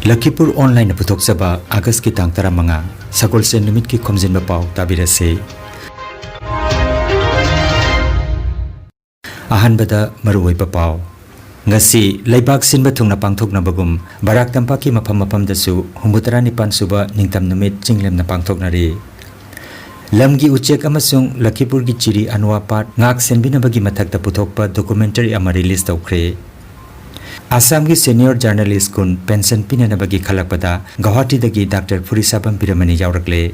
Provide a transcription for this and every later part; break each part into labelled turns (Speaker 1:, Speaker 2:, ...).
Speaker 1: Lakhipur online na putok saba August ki tang taramanga sakol sen numit ki Khomjinba Pao tabirase. Ahanbada maruoy pa Pao. Ngasi laibak sinba thungna pangthok na bagum Barak Tampak ki mapam dasu humbutara nipan suba ningtam numit jinglem na pangthok na ri. Lamgi uchek amasung Lakhipur ki chiri anwa pat ngak senbina bagi mathakta putok pa documentary ama release tawkre. Assam ki senior journalist kun pension pinana bagi khalakpada Guwahati dagi Dr. Purisabam Piramani yaurakle.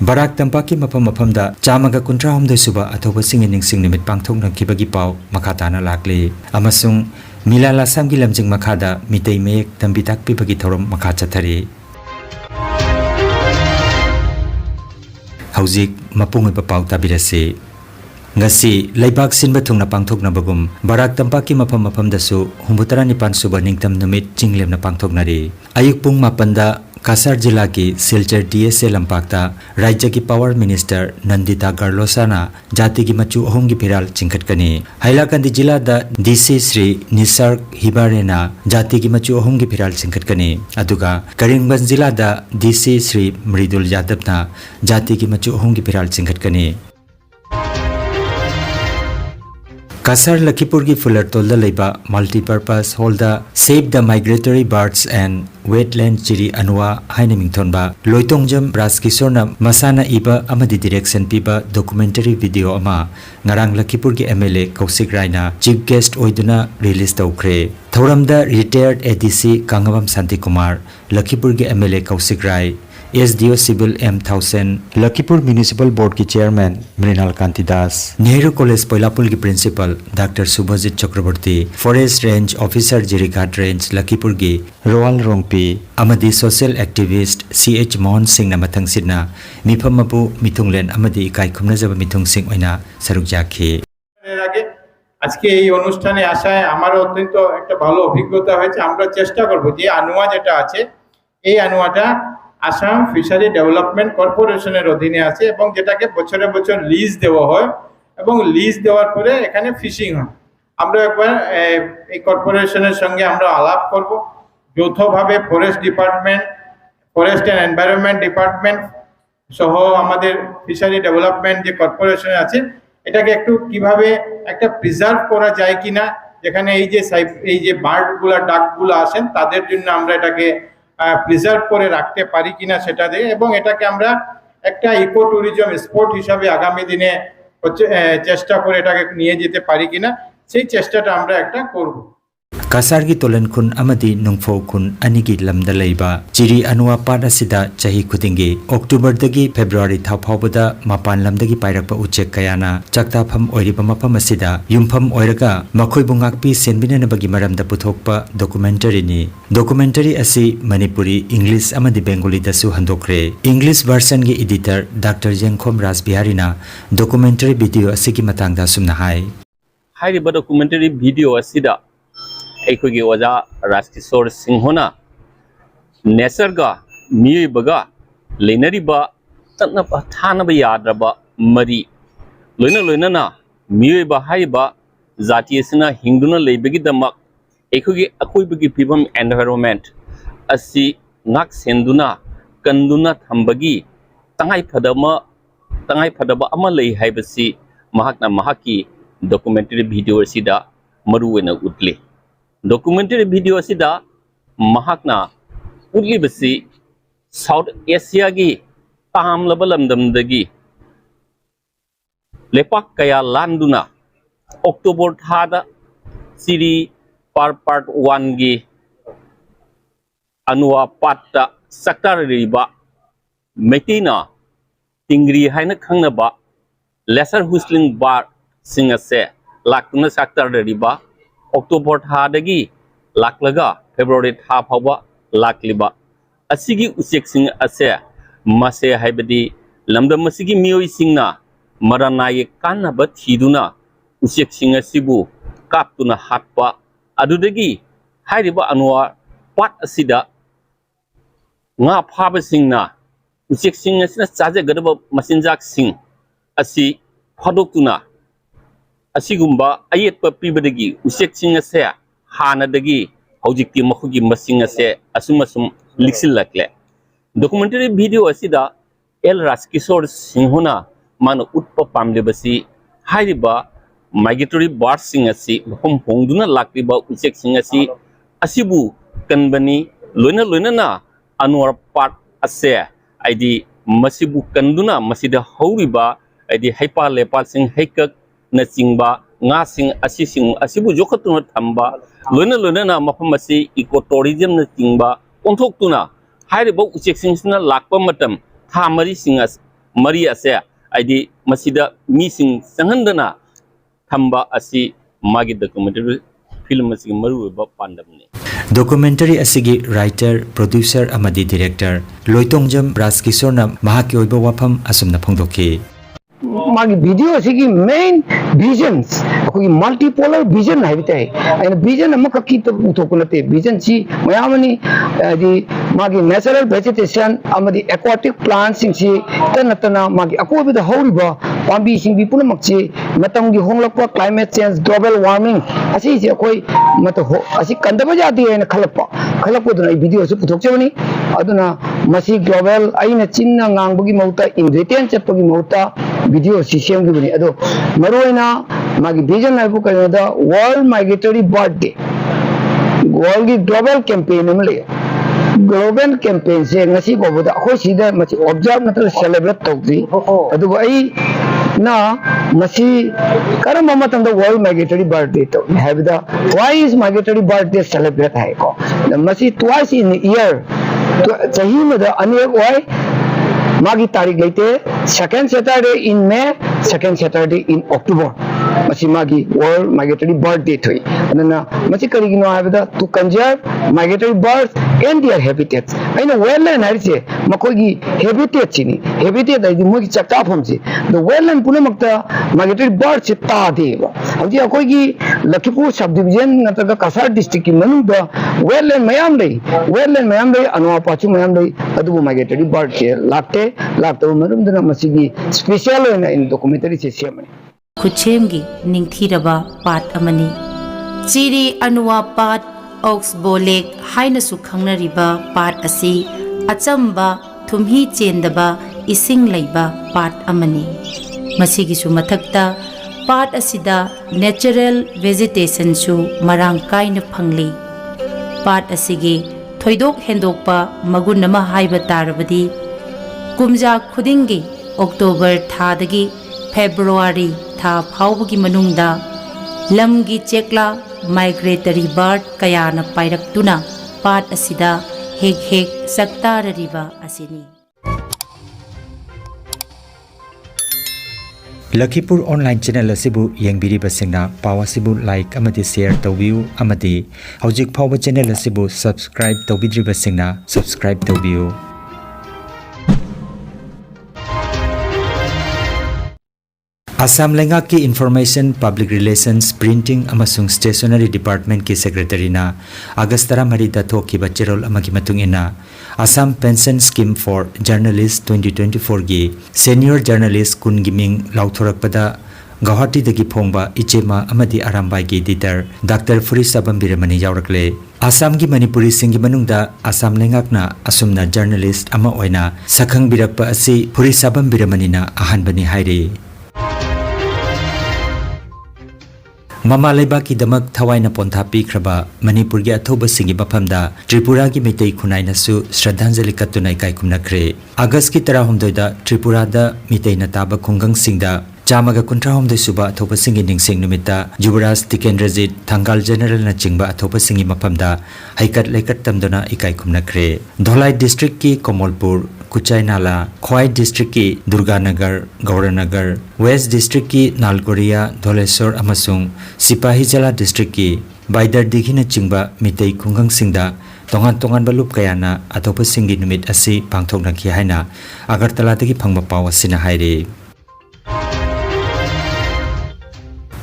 Speaker 1: Barak Tampak ki mapam da chamaga kuntra homdoi suba athoba singin sing nimit pangthok na kibagi Pao makatana lakle. Amasung Milala Assam ki lamjing makhada mitei mek tambitak pi bagi thorom makha chathari. Haujik mapungoi pa Pao tabirase. Ngasi laibak sinba thungna pangthok na bagum Barak Tampak ki mapam dasu humbutara nipan suba ningtam numit jinglem na pangthok na ri. Ayuk pung mapanda Kasar jila ki Silchar DSA lampakta Rajya ki Power Minister Nandita Garlosana jati ki machu ahong ki phiral chingkhatkani. Hailakandi jila da DC Sri Nisarg Hibarena jati ki machu ahong ki phiral chingkhatkani. Aduga Karimganj jila da DC Sri Mridul Yadavna jati ki machu ahong ki phiral chingkhatkani. Kasar Lakhipur ki Fuller Tolda Leiba Multi-Purpose Hall da Save the Migratory Birds and Wetland Chiri Anwa Hainaming Thonba Loitongjam Raskisorna Masana Iba Amadi Direction Piba Documentary Video Ama Ngarang Lakhipur ki MLA Kausik Raina Chief Guest Oiduna Release Tawkre. Thoramda Retired ADC Kangawam Santi Kumar Lakhipur ki MLA Kausik Rai SDO Civil M1000 Lakhipur Municipal Board ki Chairman Mrinal Kanti Das Nehru College Poilapul ki Principal Dr. Subhajit Chakraborty Forest Range Officer Jirighat Range Lakhipur ki Roal Rongpi Amadi Social Activist CH Mohan Singh na mathang sidna mifam mapu mithunglen amadi ikai khumna jaba mithung singh oina saruk jakhe.
Speaker 2: আজকে এই অনুষ্ঠানে আসায় আমার অত্যন্ত একটা ভালো অভিজ্ঞতা হয়েছে। আমরা চেষ্টা করব যে আনোয়া যেটা আছে এই আনোয়াটা আসাম ফিশারি ডেভেলপমেন্ট কর্পোরেশনের অধীনে আছে এবং যেটাকে বছরে বছর লিজ দেওয়া হয় এবং লিজ দেওয়ার পরে এখানে ফিশিং হয়। আমরা একবার এই কর্পোরেশনের সঙ্গে আমরা আলাপ করব, যৌথভাবে forest department, forest and environment department সহ আমাদের ফিশারি ডেভেলপমেন্ট যে কর্পোরেশন আছে এটাকে একটু কিভাবে একটা প্রিজার্ভ করা যায় কিনা, যেখানে এই যে বার্ডগুলা ডাকগুলো আসেন তাদের জন্য আমরা এটাকে প্রিজার্ভ করে রাখতে পারি কিনা সেটা দিয়ে, এবং এটাকে আমরা একটা ইকো ট্যুরিজম স্পট হিসাবে আগামী দিনে চেষ্টা করে এটাকে নিয়ে যেতে পারি কিনা সেই চেষ্টাটা আমরা একটা করব।
Speaker 1: Kasar ki tolan kun amadi nungfo kun anigi lamda leiba chiri anwa pada sida chahi khudingi October dagi February thaphaubada mapan lamdagi pairakpa uchek kayana chakta pham oiriba mapam asida yumpham oiraga makhoi bungakpi senbina nabagi maramda puthokpa documentary asi Manipuri English amadi Bengali dasu handokre. English version gi editor Dr. Jengkhom Rasbiharina documentary video asigi matangda sumna hai
Speaker 3: riba documentary video asida अखोगी ओजा राजकिशोर सिंहना नेचरगा मियबगा लेनरिबा तनब थानब याद्रबा मरी लोइना मियबा हाइबा जातियसना हिंदुना लेबगी दमक अखोगी अखोइबगी फिबम environment असि नाक सेंदुना कंदुना थंबगी तंगाई फदबा अमा लई हाइबसी महाकना महाकी डॉक्यूमेंटरी वीडियो असिदा मरुवेना उतले. Documentary video asida mahakna utli basi South Asia gi taham labalamdam dagi lepak kaya landuna October thada siri part 1 gi anua patta sector riba metina tingri haina khangna ba lesser whistling bird singase laktuna sector riba October thadagi laklaga February tha phawa lakliba asigi usek sing ase mase haibadi lamdam masigi mioi singna maranaye kanaba thiduna usek sing asibu kaptuna hatpa adudagi hairiba anwa pat asida nga phaba singna usek sing asina chaje gadaba masinjak sing asi phadoktuna asigumba ayet pa pibadagi usek sing ase hanadagi hojikti makhugi masing ase asum liksilakle documentary video asida el raskisor singhuna man utpa pamle basi hairiba migratory birds sing asi hom hongduna lakriba uchek sing asi asibu kanbani loina na anwar part ase aidi masibu kanduna masida horiba aidi haipa lepal sing haikak na chingba nga sing asibu jokhatuna thamba loina na mafam asi ecotourism na chingba onthok hairiba uchek sing lakpa matam tha mari ase aidi masida mi sing sanghandana thamba asi magi documentary film asi maru ba pandamne
Speaker 1: documentary asigi writer producer amadi director loitongjam raskisorna mahaki oiba wafam asumna phongdoki
Speaker 4: magi video asigi main visions akogi multipolar vision haibite and vision amaka ki to utokunate vision si mayamani di magi natural vegetation amadi aquatic plants sing si tanatana magi akobi da horiba pambi sing bi puna makchi matamgi honglakpa climate change global warming asi si akoi mato asi kandaba jati en khalakpo duna video su puthokchebani aduna masi global aina chinna ngangbugi mauta ingredient chapagi mauta video system gibani ado maroina magi vision aibu kanada world migratory bird day world global campaign amle global campaign se ngasi boboda khoi sida machi observe natra celebrate tawdi adu ai na masi karama matam the world migratory bird day to have the why is migratory bird day celebrate hai ko masi twice in a year chahi me the anek why magi tarik leite second Saturday in May, second Saturday in October. Masi magi World Migratory Bird Day thui. Adana masi karigino habida to conserve migratory birds and their habitats. Aina wetland harise makogi habitat chini. Habitat ai mo ki chakta phomsi. The wetland puna makta migratory birds ta deba. Amji akogi Lakhipur subdivision nataga Kasar district ki manu da wetland mayam lei anwa pachu mayam lei adu migratory bird che lakte marum dana masigi special in documentary se semani
Speaker 5: Khutchemgi ningthiraba pat amani chiri anuwa pat oxbolek haina su khangnariba pat asi achamba thumhi chendaba ising leiba pat amani masigi su mathakta pat asida natural vegetation su marang kaina phangli pat asigi thoidok hendokpa magun nama haiba tarabadi kumja khudingi October thadagi February tha phawgi manungda lamgi chekla migratory bird kayana pairaktuna pat asida hek saktarariba asini
Speaker 1: Lakhipur online channel asibu yengbiri basingna pawasibu like amadi share tawbiu amadi hojik phawa channel asibu subscribe tawbidri basingna subscribe tawbiu Assam Lengak ki Information Public Relations Printing amasung Stationery Department ki Secretary na Agastara Marida thoki ba cherol amagi matungina Assam Pension Scheme for Journalists 2024 gi Senior Journalist kun giming lauthorakpada Guwahati dagi phongba ichema amadi arambai gi editor Dr. Furisa Bambiramani yaurakle Assam gi Manipuri singi manungda Assam Lengak na asumna journalist ama oina sakhang birakpa asi Furisa Bambiramani na ahanbani haire Mama Leibaki Damak Tawaina Pontapi Kraba Manipur gi athoba singi baphamda Tripura gi mitei khunai nasu Shraddhanjali katunai kaikumna kre August ki 13 da Tripura da mitei na taba khungang singda Chamaga kuntrahomdai suba athoba singi ningsing numita Jubaraj Tikendrajit Thangal General na chingba athoba singi maphamda haikat laikat tamdona ikai khumna kre Dholai district ki Komolpur Kuchai Nala, Khwai district ki Durganagar, Gauranagar, West district ki Nalgoria, Dholesor amasung Sipahijala district ki Baidar Dighina chingba mitei khungang singda tongan balup kayana athopa singi numit asi pangthok nakhi haina Agartala dagi phangba paw asina haire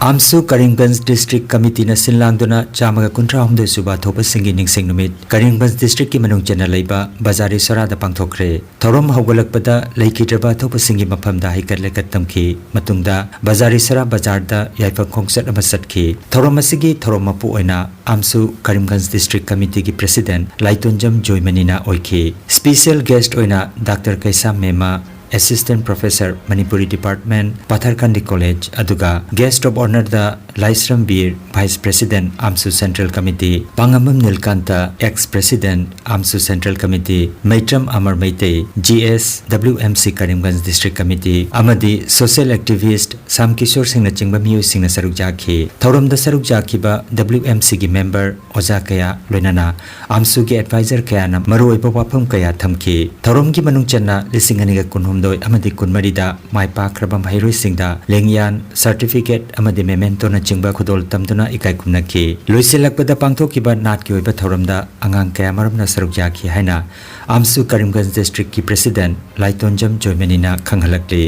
Speaker 1: आमसु Karimganj district committee न सिनलांगदुना चामगा कुंट्रा हमदे सुबा थोप सिंगी निंगसिंग नुमित Karimganj district की मनुंग चना लेबा बाजारी सरादा पांगथोखरे थौरम हौगलकपदा लेखिद्रबा थोप सिंगी मफमदा हाइकरलेकत तमखी मतुंगदा बाजारी सरा बाजारदा याइफा खोंगसत अमा सटखी थौरम असिगी थौरम मपु ओइना आमसु करीमगंज डिस्ट्रिक्ट कमिटी की प्रेसिडेंट लाइतोंजम जोइमनीना ओइखी स्पेशल गेस्ट ओइना डॉक्टर कैसा मेमा Assistant Professor Manipuri Department Patharkandi College aduga Guest of Honor da Laisram Bir Vice President AMSU Central Committee Pangamam Nilkanta Ex President AMSU Central Committee Maitram Amar Maitei GS WMC Karimganj District Committee amadi Social Activist Sam Kishore Singh na chingba miyu singh na saruk jakhi thauram da saruk jakhiba WMC gi member Oja kaya loinana AMSU gi advisor kaya na maru oiba wafam kaya thamki thauram gi manung channa lising ani ga kunhum doi amadi kunmarida mai pakraba mairoi singda lengyan certificate amadi memento na chingba khudol tamduna ikai kumnaki loisilakpada pangthokiba nat ki oiba thoramda angang kaya maramna saruk jakhi haina AMSU Karimganj District ki President Laitonjam Joimenina khanghalakli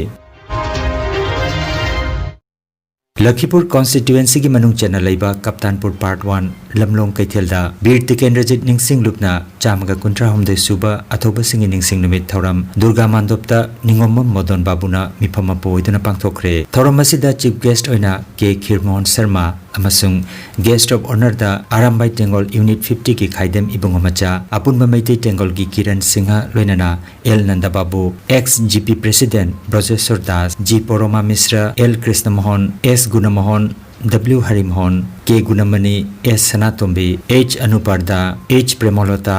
Speaker 1: Lakhipur constituency की मनुंग चना लेबा कप्तानपुर part 1 लमलोंग कैथेलदा बीर तिकेंद्रजित निंगसिंग लुपना चामगा कुंट्रा हमदे सुबा अथोबा सिंगी निंगसिंग नुमित थौरम Durga मांदोपता निंगोमम Madan बाबुना मिफम पोइदना पांगथोखरे थौरम असिदा chief guest ओइना के खिरमोहन Sharma अमसुंग guest of honour दा आरामबाई Tenggol unit 50 की खाइदेम इबंगमचा अपुनबा मैते टेंगोल की किरण सिंह लोइनाना L Nanda Babu ex GP president Brajeshwar Das ji Poroma Mishra L Krishna Mohan S Gunmohan W Harimohan K Gunamani S Sanatombi H अनुपारदा H प्रेमोलता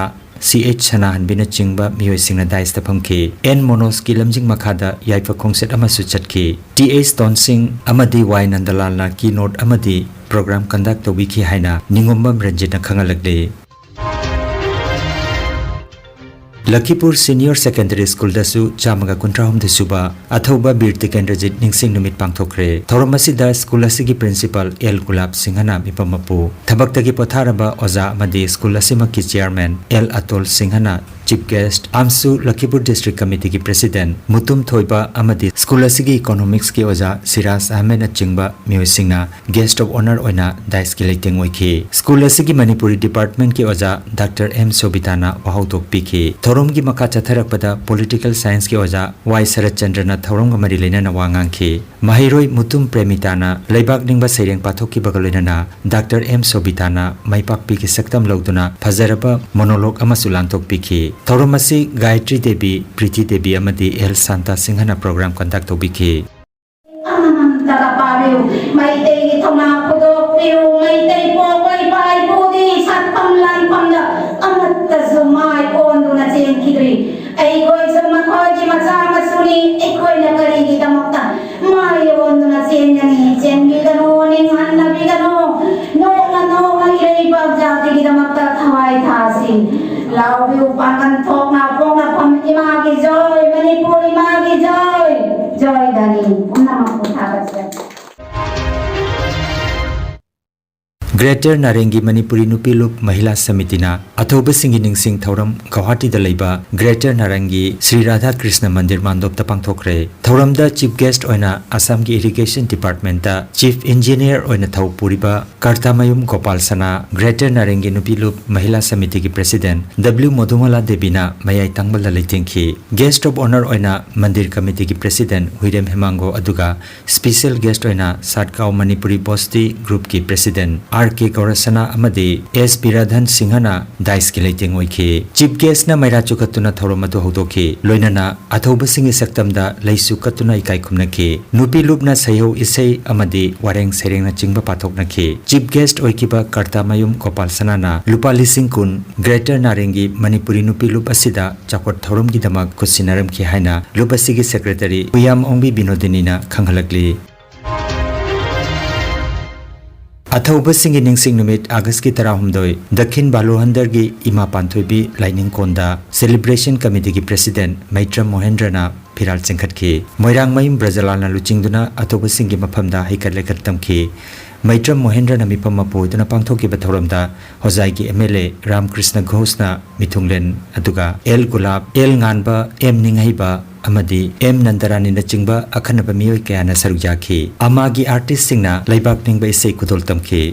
Speaker 1: CH सनाहनबिना चिंगबा मियोय सिंगना दाइस्ता फंखी N मोनोस की लमजिंग मखादा याइफा खोंगसेट अमसु चटखी TH टोन सिंह अमदी Y नंदलालना की नोट अमदी प्रोग्राम कंडक्ट तौबिखी हाइना निंगोमबम रंजितना खंगलकले Lakhipur Senior Secondary School dasu chamaga kuntrahum de suba athauba bir tikendrajit ningsing numit pangthokre thoromasida school asigi principal L Gulab Singhana mipamapu thabaktagi potharaba oja amadi school asima ki chairman L Atol Singhana Chief Guest AMSU Lakhipur District Committee ki President Mutum Thoiba amadi school asigi economics ki oja Siraz Ahmed achingba miosingna Guest of Honor oina dais ki leiting oikhi school asigi Manipuri Department ki oja Dr. M Sobitana wahautok pikhi thorom gi makha chatharakpada Political Science ki oja Y Sarat Chandrana thorom ga mari leina na wangangkhi Mahiroi Mutum Premitana Leibak ningba seireng pathoki bagaloina Dr. M Sobitana maipak pi ki saktam logduna phazaraba monologue amasu lantok pikhi थौरमसी गायत्री देवी प्रीति देवी अमदी L Santa सिंहना programme conduct तौबिखी
Speaker 6: तका पाबिउ मैतेगी थौना खुदोपिउ मैते पोपै पाइ बुदी सत्तम लान पमदा अमत जुमाय कोंदुना चेंखिद्री ऐगोय जमा खोजी मचा मसुनी एकोय नकरीगी दमक्ता माय ओंदुना चेंजनी चेंगिगनो निंहन्ना बिगनो नो इरै बाग जातिगी दमक्ता थवाई थासी लाउबिउ पांगन थोकना पोंगना पम इमागी जय मणिपुर इमागी जय जय दानी नमः थागत
Speaker 1: Greater Narengi Manipuri Nupilup Mahila Samitina Athoba Singi Ningsing Thauram Guwahati da leiba Greater Narengi Sri Radha Krishna Mandir Mandop ta pangthokre Thauram da Chief Guest oina Assam ki Irrigation Department da Chief Engineer oina thau puriba Kartamayum Gopal Sana Greater Narengi Nupilup Mahila Samiti ki President W Modumala Debina Mayai Tangbal da leitingki Guest of Honor oina Mandir Committee ki President Huirem Hemango aduga Special Guest oina Satkau Manipuri Bosti Group ki President RK Gaurasana amadi S Biradhan Singhana dais ki leiting oikhi Chief Guest na maira chukatuna thoromatu hodokhi loinana athoba singi saktamda leisu katuna ikai khumnaki nupi lupna sayo isei amadi wareng sereng na chingba pathoknaki Chief Guest oikiba Kartamayum Gopal Sanana lupa lising kun Greater Narengi Manipuri nupi lup asida chakot thorom gi damak kusinaram ki haina lupasigi Secretary Uyam Ongbi Binodinina khanghalakli अथौब सिंगी निंगसिंग नुमित अगस्त की तरहमदोय दक्षिण बालोहंदर की इमा पांथोबी लाइनिंग कोंदा celebration committee की president Maitram मोहेंद्रना फिराल चिंखटखी मोइरांग मयम ब्रजलालना लुचिंगदुना अथौब सिंगी मफमदा हाइकरलेकत तमखी Maitram Mohendra na mipam mapu duna pangthoki ba thoramda hozai gi MLA Ram Krishna Ghosh na mithunglen aduga El Gulab El Nganba M Ningai ba amadi M Nandarani na chingba akhanaba miyoi kaya na saruk yakhi amagi artist singna laibak ningba isei kudol tamki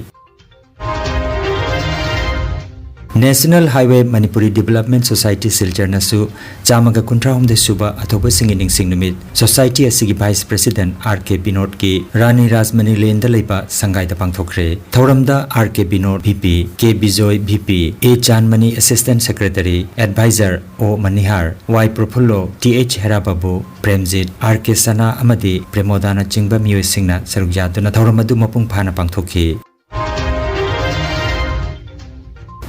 Speaker 1: National Highway Manipuri Development Society Silchar Nasu Chamaga Kuntrahum de Suba Athoba Singing Sing Numit Society Asigi Vice President R.K. Binod ki Rani Rajmani Lane da Leiba Sangai da Pangthokre Thoramda R.K. Binod VP K. Bijoy VP A. Chanmani Assistant Secretary Advisor O. Manihar Y. Propullo T.H. Herababu Premjit R.K. Sana Amadi Premodana Chingba Miyoi Singna Saruk Yaduna Thoramadu Mapung Phana Pangthokhi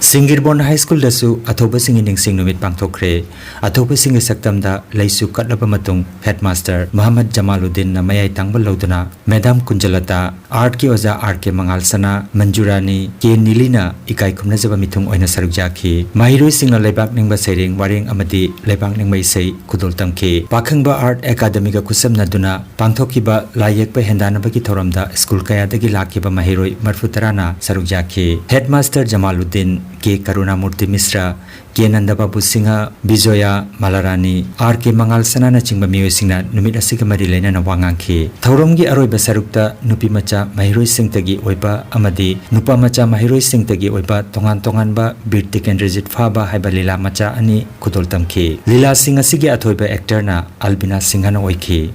Speaker 1: Singirbon High School dasu athoba singing sing numit pangthokre athoba sing saktamda leisu katlaba matung headmaster Muhammad Jamaluddin na mayai tangbal loduna Madam Kunjalata art ki oja RK Mangal Sana Manjurani K Nilina ikai khumna jaba mithung oina saruk jakhi mahiroi singna leibak ningba sering waring amadi leibak ningbai sei kudol tamki pakhangba art academy ga kusamna duna pangthokiba layek pa hendana bagi thoramda school kaya dagi lakiba mahiroi marfutarana saruk jakhi headmaster Jamaluddin K. Karunamurti Misra, K. Nandababu Singha, Bijoya Malarani, R. K. Mangal Sana na chingba miyoi singna numit asiga mari lena na wangangki. Thauramgi aroiba sarukta nupi macha mahiroi singtagi oiba amadi nupa macha mahiroi singtagi oiba tongan ba Birtik and Rigid Faba haiba lila macha ani kudol tamki. Lila Singha sige athoiba actor na Albina Singha na oiki.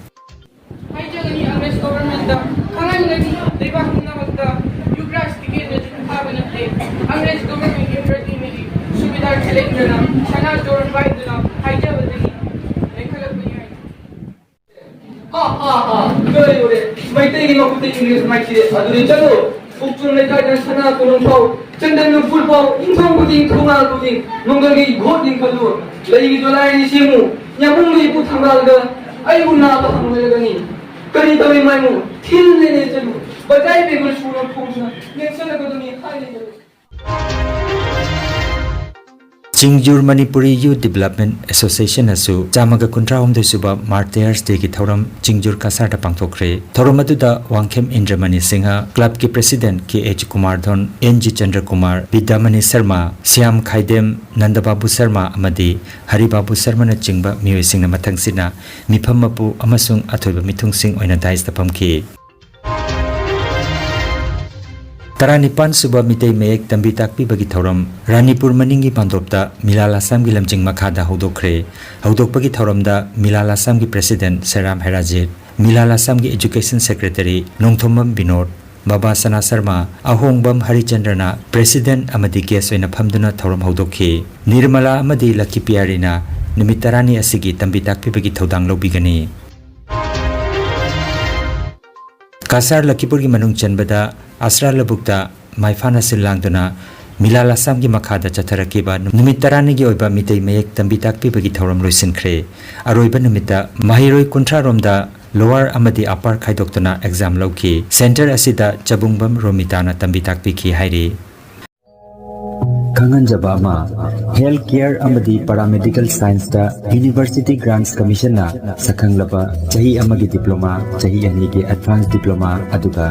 Speaker 1: Chingjur Manipuri Youth Development Association asu Chamaga Kuntrahum de Suba Martyrs de ki thoram Chingjur Kasar da pangthokre thoram aduda Wangkhem Indramani Singha club ki president K.H. Kumar Dhon N.G. Chandra Kumar Vidyamani Sharma Siam Khaidem Nandababu Sharma amadi Haribabu Sharma na chingba miyoi singna mathangsina mifam mapu amasung athoiba mithung sing oina dais da pamki Taranipan suba mitei mek tambi takpi bagi thoram Ranipur maningi pandropta Milal Assam gi lamjing makhada hodokre hodokpagi thoramda Milal Assam gi president Seram Herajit Milal Assam gi education secretary Nongthomam Binod Baba Sana Sharma Ahongbam Harichandrana president amadi guest oina phamduna thoram hodokhi Nirmala amadi Lakhipiarina numitarani asigi tambi takpi bagi thodang lobigani Kasar Lakhipur gi manung chanbada Asra Labukta Maifana Silangduna Milal Assam gi makhada chatharakiba numit tarani gi oiba mitei mayek tambi takpi bagi thoram loisinkhre aroiba numita mahiroi kuntra romda lower amadi upper khaidoktuna exam lauki center asida chabungbam romitana tambi takpi ki hairi Kanganjaba ma healthcare amadi paramedical science da University Grants Commission na sakhanglaba chahi amagi diploma chahi anigi advanced diploma aduga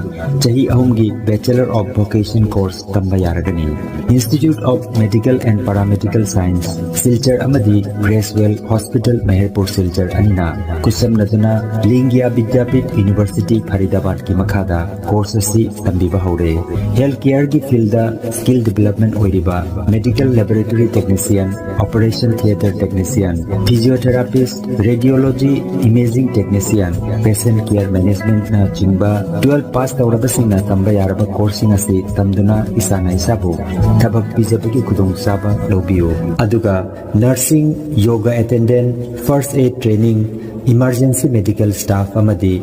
Speaker 1: chahi ahumgi bachelor of vocation course tamba yaragani Institute of Medical and Paramedical Science Silchar amadi Gracewell Hospital Meherpur Silchar anina kusam naduna Lingya Vidyapit University Faridabad ki makhada course si tambiba hore healthcare gi field da skill development oiriba medical laboratory technician, operation theater technician, physiotherapist, radiology, imaging technician, patient care management na chingba 12 pass tawraba singna tamba yaraba coursing asi tamduna isana isabu thabak pijabagi kudong saba lobiyo aduga nursing, yoga attendant, first aid training, emergency medical staff amadi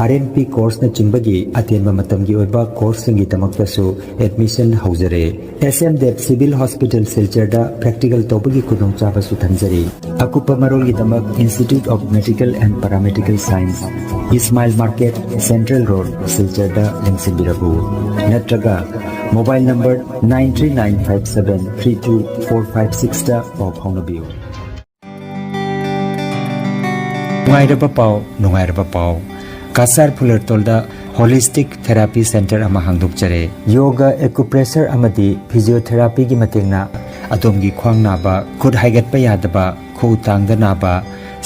Speaker 1: RNP course na chimbagi atenba matamgi oiba course singi tamaktasu admission haujare SMDEP Civil Hospital Silcharda practical tobagi kudong chaba su thanjari akupa marol gi tamak Institute of Medical and Paramedical Science Ismail Market Central Road Silcharda Lengsimbirabu natraga mobile number 939573245 da of Honabiu Nungairaba Pao Kasar Pular Tolda holistic therapy centre अमा हांगदोकचरे yoga acupressure अमदी physiotherapy की मतेंगना अदोमगी ख्वांग नाबा खुद हाइगतपा यादबा खौ तांगदा नाबा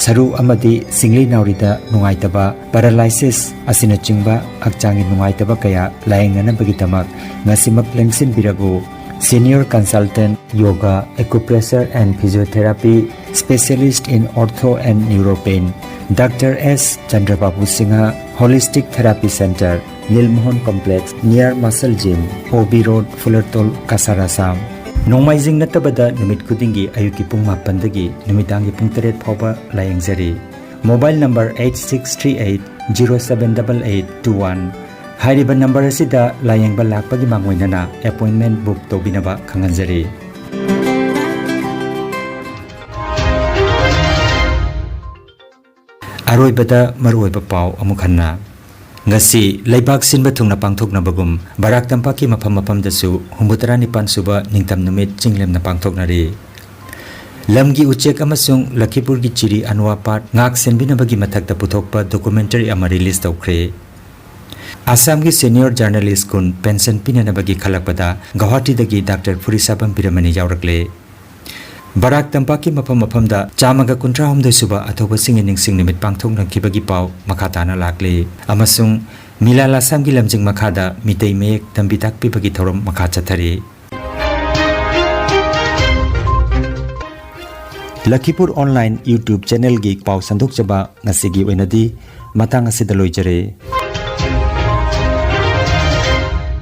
Speaker 1: सरू अमदी singly नाउरीदा नुंगाइतबा paralysis असिना चिंगबा हक्चांगी नुंगाइतबा कया लायंगनबगिदमक ngasimak lengsin biragu senior consultant yoga acupressure and physiotherapy specialist in ortho and neuropain Dr. S. Chandrababu Singha Holistic Therapy Center Nilmohon Complex near Muscle Gym OB Road Fullertol Kasarasam Nomaizing natabada numit kudingi ayuki pung mapandagi numitangi pung 3 phoba layangzari Mobile number 8638078821 हाइरिबा number असिदा लायंगबा लाकपगी मांगोइनना appointment book तोबिनबा खंगनजरी अरोइबदा मरुइबा पाव अमुखन्ना ngasi leibak sinba thungna pangthoknabagum barak tampaki mafam dasu 69 suba ningtam numit chinglem na pangthoknari lamgi uchek amasung lakhipur gi chiri anwa pat ngak senbinabagi mathakta puthokpa documentary ama release tawkhre Assam की senior journalist कुन pension पिननबगी खलकपदा Guwahati दगी doctor फुरिसाबम पिरमनी यावरकले Barack तंपाक की मफम दा चामगा कुंट्रा हमदे सुबा अथोबा सिंग निंगसिंग निमित पांगथोकनखिबगी पाव मखाताना लाकले अमसुंग मिला लासाम की लमजिंग मखादा मितै make तंबी ताकपिबगी थौरम मखा चथरी लखीपुर ऑनलाइन यूट्यूब चैनल की पाव संदोक जबा ngasi gi oinadi matang asida loijare